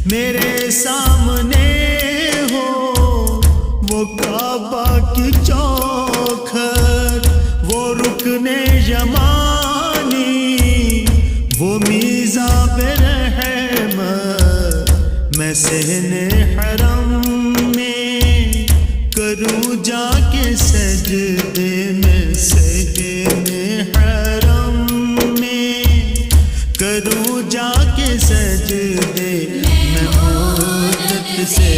मेरे सामने हो वो काबा की चौखट, वो रुकने यमानी, वो मीज़ाब रहमत। मैं सहने हरम में करूँ जाके सजदे में, सहने हरम में करूँ जाके सजदे। मैं मुद्दत से